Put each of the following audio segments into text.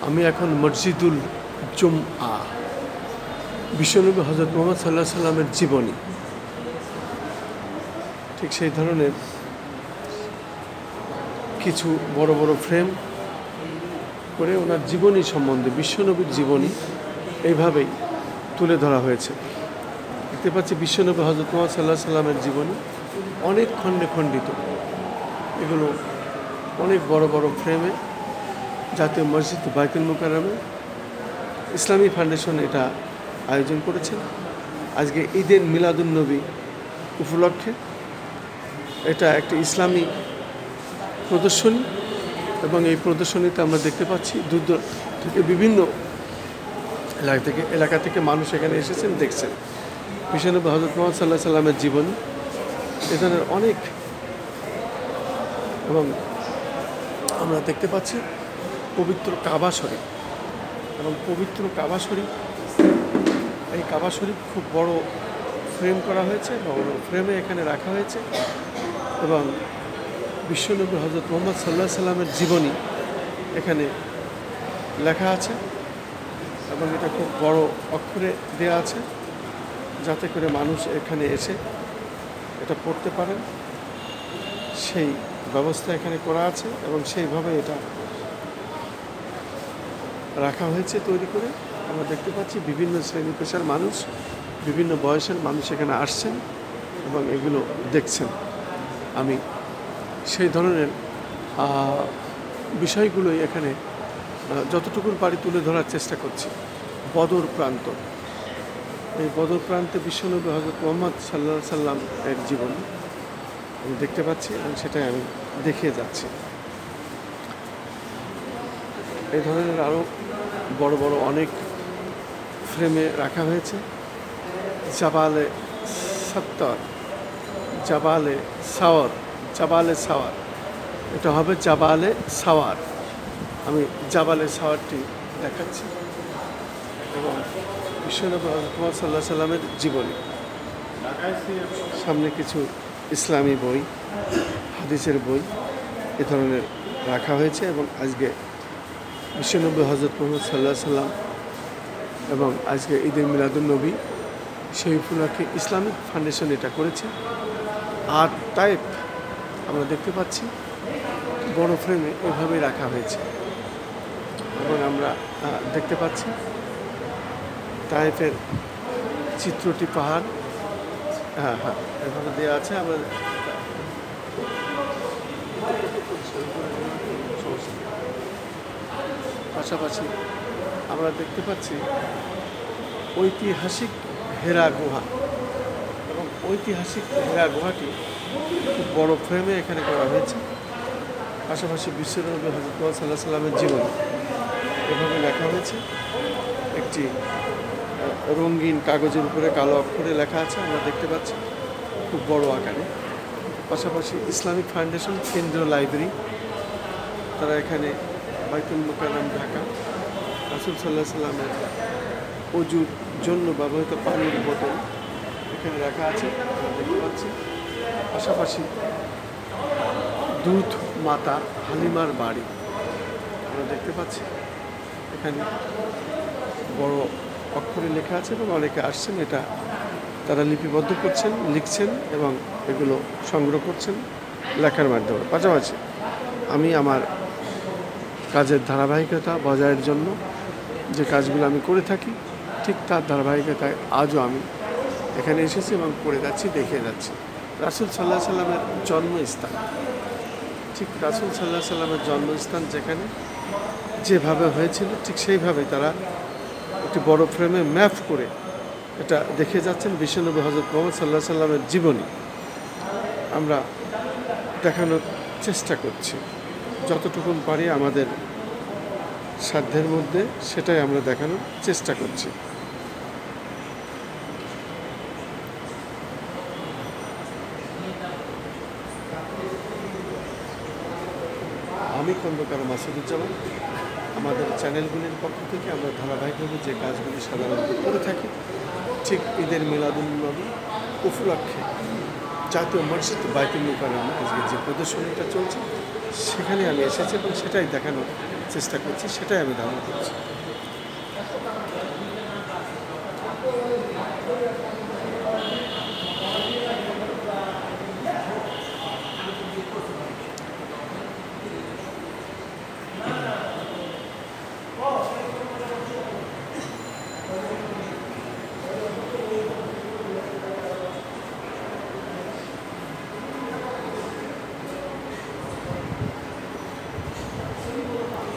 আমি এখন মসজিদুল জুমআ বিশ্বনবী হযরত মুহাম্মদ সাল্লাল্লাহু আলাইহি সাল্লামের জীবনী, ঠিক সেই ধরনের কিছু বড় বড় ফ্রেম করে ওনার জীবনী সম্বন্ধে, বিশ্বনবীর জীবনী এইভাবেই তুলে ধরা হয়েছে। দেখতে পাচ্ছি বিশ্বনবী হযরত মুহাম্মদ সাল্লাল্লাহু আলাইহি সাল্লামের জীবনী অনেক খণ্ডে খণ্ডিত। এগুলো অনেক বড় বড় ফ্রেমে জাতীয় মসজিদ বাইতুল মুকাররমে ইসলামী ফাউন্ডেশন এটা আয়োজন করেছেন। আজকে ঈদের মিলাদুন্নবী উপলক্ষে এটা একটি ইসলামী প্রদর্শনী, এবং এই প্রদর্শনীতে আমরা দেখতে পাচ্ছি দূর দূর থেকে বিভিন্ন এলাকা থেকে মানুষ এখানে এসেছেন, দেখছেন বিশ্বনবী হযরত মুহাম্মদ সাল্লাল্লাহু আলাইহি সাল্লামের জীবনী এ ধরনের অনেক। এবং আমরা দেখতে পাচ্ছি পবিত্র কাবা শরীফ, এবং পবিত্র কাবা শরীফ, এই কাবা শরীফ খুব বড় ফ্রেম করা হয়েছে, বড় ফ্রেমে এখানে রাখা হয়েছে, এবং বিশ্বনবী হযরত মুহাম্মদ সাল্লাল্লাহু আলাইহি সাল্লামের জীবনী এখানে লেখা আছে, এবং এটা খুব বড় অক্ষরে দেওয়া আছে যাতে করে মানুষ এখানে এসে এটা পড়তে পারেন, সেই ব্যবস্থা এখানে করা আছে, এবং সেইভাবে এটা রাখা হয়েছে তৈরি করে। আমরা দেখতে পাচ্ছি বিভিন্ন শ্রেণী পেশার মানুষ, বিভিন্ন বয়সের মানুষ এখানে আসছেন এবং এগুলো দেখছেন। আমি সেই ধরনের বিষয়গুলোই এখানে যতটুকু পারি তুলে ধরার চেষ্টা করছি। বদর প্রান্ত, এই বদর প্রান্তে বিশ্বনবী হযরত মুহাম্মদ সাল্লাল্লাহু আলাইহি সাল্লাম এর জীবন আমি দেখতে পাচ্ছি, এবং সেটাই আমি দেখিয়ে যাচ্ছি। এই ধরনের আরও বড় বড় অনেক ফ্রেমে রাখা হয়েছে। জাবালে সত্তর, জাবালে সাওয়ার, এটা হবে জাবালে সাওয়ার। আমি জাবালে সাওয়ারটি দেখাচ্ছি, এবং বিশ্বনবী মুহাম্মদ সাল্লাল্লাহু আলাইহি সাল্লামের জীবনী, সামনে কিছু ইসলামী বই, হাদিসের বই এ ধরনের রাখা হয়েছে। এবং আজকে বিশ্বনবী হযরত মুহাম্মদ সাল্লাল্লাহু আলাইহি সাল্লাম এবং আজকে ঈদের মিলাদুন্নবী, সেই উপলক্ষে ইসলামিক ফাউন্ডেশন এটা করেছে। আর টাইপ আমরা দেখতে পাচ্ছি বড় ফ্রেমে এভাবেই রাখা হয়েছে, এবং আমরা দেখতে পাচ্ছি টাইপের চিত্রটি পাহাড়, হ্যাঁ এভাবে দেওয়া আছে। আমরা পাশাপাশি আমরা দেখতে পাচ্ছি ঐতিহাসিক হেরা গুহা, এবং ঐতিহাসিক হেরা গুহাটি খুব বড় ফ্রেমে এখানে করা হয়েছে। পাশাপাশি বিশ্বনবী হযরত মুহাম্মদ সাল্লাল্লাহু আলাইহি সাল্লামের জীবনী এভাবে লেখা হয়েছে। একটি রঙিন কাগজের উপরে কালো অক্ষরে লেখা আছে, আমরা দেখতে পাচ্ছি খুব বড় আকারে। পাশাপাশি ইসলামিক ফাউন্ডেশন কেন্দ্রীয় লাইব্রেরি, তারা এখানে বাইতুল মুকাররম ঢাকা রাসূল সাল্লাল্লাহু আলাইহি সাল্লামের ওযুর জন্য ব্যবহৃত পানির বোতল এখানে রাখা আছে, আমরা দেখতে পাচ্ছি। পাশাপাশি দুধ মাতা হালিমার বাড়ি আমরা দেখতে পাচ্ছি, এখানে বড় অক্ষরে লেখা আছে, এবং অনেকে আসছেন এটা তারা লিপিবদ্ধ করছেন, লিখছেন, এবং এগুলো সংগ্রহ করছেন লেখার মাধ্যমে। পাশাপাশি আমি আমার কাজের ধারাবাহিকতা বজায়ের জন্য যে কাজগুলো আমি করে থাকি, ঠিক তার ধারাবাহিকতায় আজও আমি এখানে এসেছি এবং করে যাচ্ছি, দেখিয়ে যাচ্ছি। রাসূল সাল্লাল্লাহু আলাইহি সাল্লামের জন্মস্থান, ঠিক রাসূল সাল্লাল্লাহু আলাইহি সাল্লামের জন্মস্থান যেখানে যেভাবে হয়েছিল ঠিক সেইভাবেই তারা একটি বড় ফ্রেমে ম্যাপ করে এটা দেখে যাচ্ছেন। বিশ্বনবী হযরত মুহাম্মদ সাল্লাল্লাহু আলাইহি সাল্লামের জীবনী আমরা দেখানোর চেষ্টা করছি, যতটুকু পারি আমাদের সাধ্যের মধ্যে সেটাই আমরা দেখানোর চেষ্টা করছি। আমি খন্দকার মাসুদুজ্জামান, আমাদের চ্যানেলগুলির পক্ষ থেকে আমরা ধারাবাহিকভাবে যে কাজগুলি সাধারণত করে থাকি, ঠিক ঈদের মিলাদুন্নবী উপলক্ষে জাতীয় মসজিদ বাইতুল মুকাররমে আজকে যে প্রদর্শনীটা চলছে সেখানে আমি এসেছি এবং সেটাই দেখানোর চেষ্টা করছি, সেটাই আমি ধারণা করছি।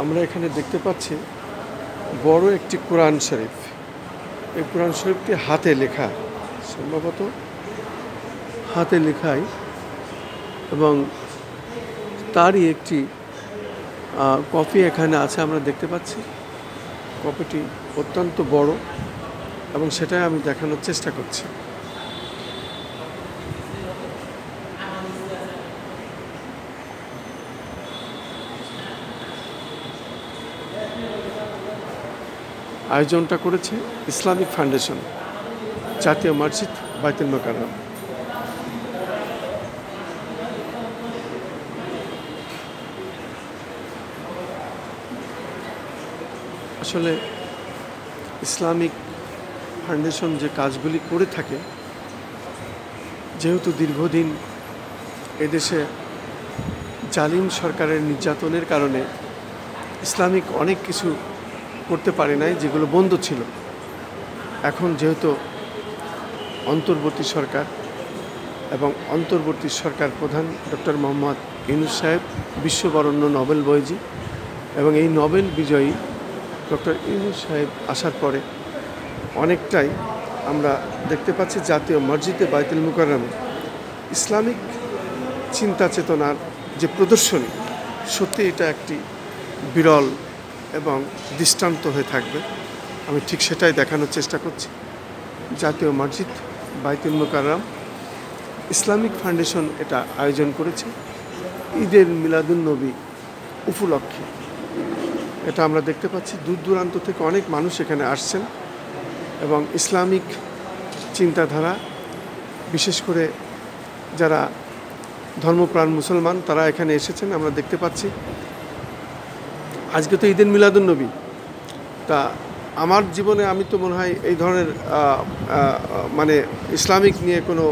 আমরা এখানে দেখতে পাচ্ছি বড় একটি কোরআন শরীফ। এই কোরআন শরীফটি হাতে লেখা, সম্ভবত হাতে লেখাই, এবং তারই একটি কপি এখানে আছে আমরা দেখতে পাচ্ছি। কপিটি অত্যন্ত বড় এবং সেটাই আমি দেখানোর চেষ্টা করছি। আয়োজনটা করেছে ইসলামিক ফাউন্ডেশন, জাতীয় মসজিদ বাইতুল মোকাররম। আসলে ইসলামিক ফাউন্ডেশন যে কাজগুলি করে থাকে, যেহেতু দীর্ঘদিন এদেশে জালিম সরকারের নির্যাতনের কারণে ইসলামিক অনেক কিছু করতে পারে নাই, যেগুলো বন্ধ ছিল। এখন যেহেতু অন্তর্বর্তী সরকার এবং অন্তর্বর্তী সরকার প্রধান ডক্টর মোহাম্মদ ইউনূস সাহেব বিশ্ববরেণ্য নোবেল বয়জি, এবং এই নোবেল বিজয়ী ডক্টর ইউনূস সাহেব আসার পরে অনেকটাই আমরা দেখতে পাচ্ছি জাতীয় মসজিদে বাইতুল মোকাররমে ইসলামিক চিন্তা চেতনার যে প্রদর্শনী, সত্যি এটা একটি বিরল এবং দৃষ্টান্ত হয়ে থাকবে। আমি ঠিক সেটাই দেখানোর চেষ্টা করছি। জাতীয় মসজিদ বাইতুল মোকাররম ইসলামিক ফাউন্ডেশন এটা আয়োজন করেছে ঈদের মিলাদুন্নবী উপলক্ষে। এটা আমরা দেখতে পাচ্ছি দূর দূরান্ত থেকে অনেক মানুষ এখানে আসছেন এবং ইসলামিক চিন্তাধারা, বিশেষ করে যারা ধর্মপ্রাণ মুসলমান, তারা এখানে এসেছেন আমরা দেখতে পাচ্ছি। আজকে তো ঈদের মিলাদুন্নবী, তা আমার জীবনে আমি তো মনে হয় এই ধরনের মানে ইসলামিক নিয়ে কোনো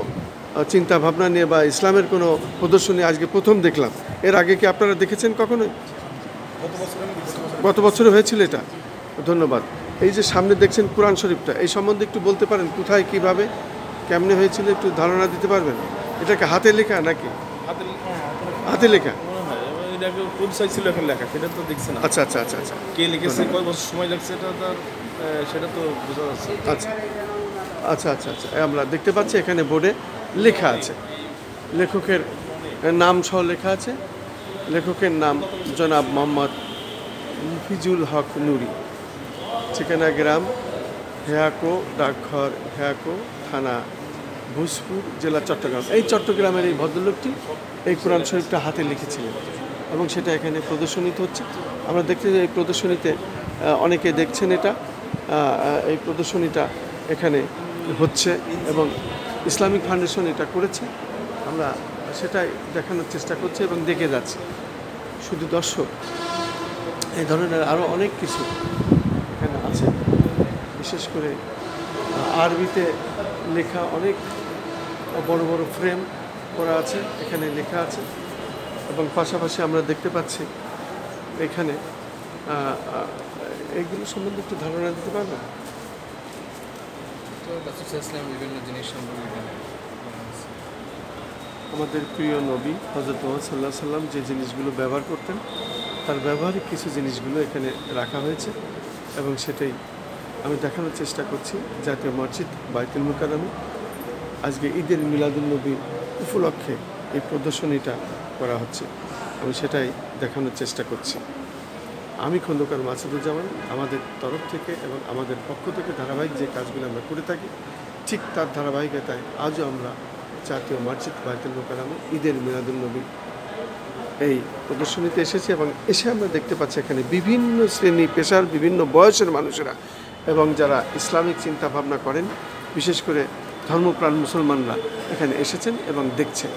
চিন্তা ভাবনা নিয়ে বা ইসলামের কোনো প্রদর্শনী আজকে প্রথম দেখলাম। এর আগে কি আপনারা দেখেছেন কখনোই? গত বছরে হয়েছিল এটা। ধন্যবাদ। এই যে সামনে দেখছেন কোরআন শরীফটা, এই সম্বন্ধে একটু বলতে পারেন কোথায়, কিভাবে, কেমনে হয়েছিল, একটু ধারণা দিতে পারবেন? এটাকে হাতে লেখা নাকি? হাতে লেখা। আচ্ছা আচ্ছা আচ্ছা আচ্ছা, কে লিখেছে, কয় বছর সময় লাগছে, সেটা তো বোঝা যাচ্ছে। আচ্ছা আচ্ছা আচ্ছা আচ্ছা, আমরা দেখতে পাচ্ছি এখানে বোর্ডে লেখা আছে, লেখকের নাম সহ লেখা আছে। লেখকের নাম জনাব মোহাম্মদ মুফিজুল হক নুরি, ঠিকানা গ্রাম হেয়াকো, ডাকঘর হেয়াকো, থানা ভূষপুর, জেলা চট্টগ্রাম। এই চট্টগ্রামের এই ভদ্রলোকটি এই কোরআন শরীফটা হাতে লিখেছিলেন এবং সেটা এখানে প্রদর্শনীতে হচ্ছে। আমরা দেখতে যে এই প্রদর্শনীতে অনেকে দেখছেন, এটা এই প্রদর্শনীটা এখানে হচ্ছে এবং ইসলামিক ফাউন্ডেশন এটা করেছে। আমরা সেটাই দেখানোর চেষ্টা করছি এবং দেখে যাচ্ছি। শুধু দর্শক, এই ধরনের আরও অনেক কিছু এখানে আছে, বিশেষ করে আরবিতে লেখা অনেক বড় বড় ফ্রেম করা আছে, এখানে লেখা আছে। এবং পাশাপাশি আমরা দেখতে পাচ্ছি এখানে এইগুলো সম্বন্ধে একটু ধারণা দিতে পারবেন? বিভিন্ন জিনিস সম্পর্কে আমাদের প্রিয় নবী হযরত মুহাম্মদ সাল্লাল্লাহু আলাইহি সাল্লাম যে জিনিসগুলো ব্যবহার করতেন, তার ব্যবহারিক কিছু জিনিসগুলো এখানে রাখা হয়েছে এবং সেটাই আমি দেখানোর চেষ্টা করছি। জাতীয় মসজিদ বাইতুল মোকাররমে আজকে ঈদের মিলাদুন্নবী উপলক্ষে এই প্রদর্শনীটা করা হচ্ছে, আমি সেটাই দেখানোর চেষ্টা করছি। আমি খন্দকার মাসুদুজ্জামান, আমাদের তরফ থেকে এবং আমাদের পক্ষ থেকে ধারাবাহিক যে কাজগুলো আমরা করে থাকি, ঠিক তার ধারাবাহিকতায় আজও আমরা জাতীয় মসজিদ বাইতুল মোকাররমে ঈদের মিলাদুন্নবী এই প্রদর্শনীতে এসেছি এবং এসে আমরা দেখতে পাচ্ছি এখানে বিভিন্ন শ্রেণী পেশার, বিভিন্ন বয়সের মানুষেরা এবং যারা ইসলামিক চিন্তা ভাবনা করেন, বিশেষ করে ধর্মপ্রাণ মুসলমানরা এখানে এসেছেন এবং দেখছেন।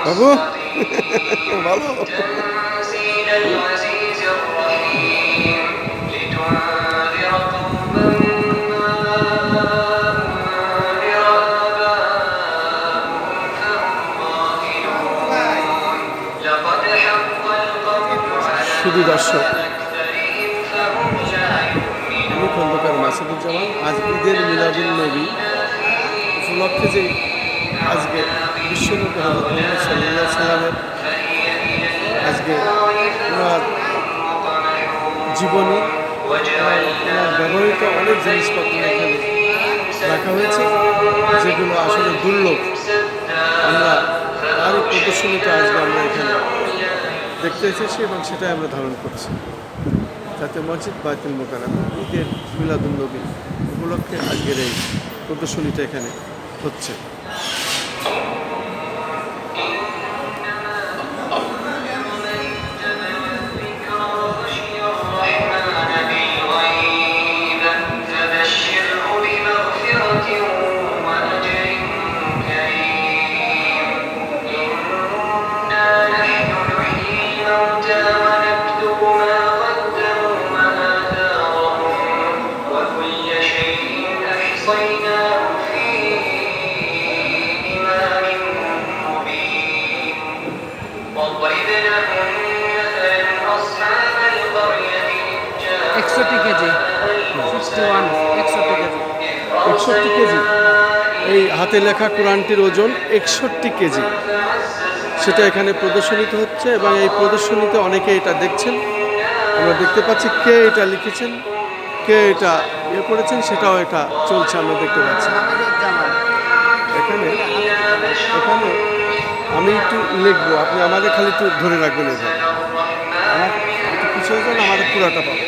বাবু ভালো শুধু দর্শক, আমি খন্দকার মাসুদুজ্জামান। আজ ঈদের মিলাদুন নবী উপলক্ষে যে আজকে বিশ্বনবী হযরত মুহাম্মদ সাল্লাল্লাহু আলাইহি সাল্লামের আজকে ওনার জীবনী, ওনার ব্যবহৃত অনেক জিনিসপত্র এখানে রাখা হয়েছে, যেগুলো আসলে দুর্লভ। আমরা তারই প্রদর্শনীটা আজকে আমরা এখানে দেখতে এসেছি এবং সেটাই আমরা ধারণ করছি, যাতে মসজিদ বাইতুল মোকাররম ঈদের মিলাদুন নবী উপলক্ষে আজকের এই প্রদর্শনীটা এখানে হচ্ছে। KG 61 61 KG. এই হাতে লেখা কোরআনটির ওজন 61 কেজি। সেটা এখানে প্রদর্শনীত হচ্ছে এবং এই প্রদর্শনীতে অনেকে এটা দেখছেন। আমরা দেখতে পাচ্ছি কে এটা লিখেছেন, কে এটা করেছেন, সেটাও এটা চলছে, আমরা দেখতে পাচ্ছি। এখানে এখানে আমি একটু লিখবো, আপনি আমাদের খালি একটু ধরে রাখবেন। এখানে আমার একটু কিছু আমাদের পুরাটা পাবো।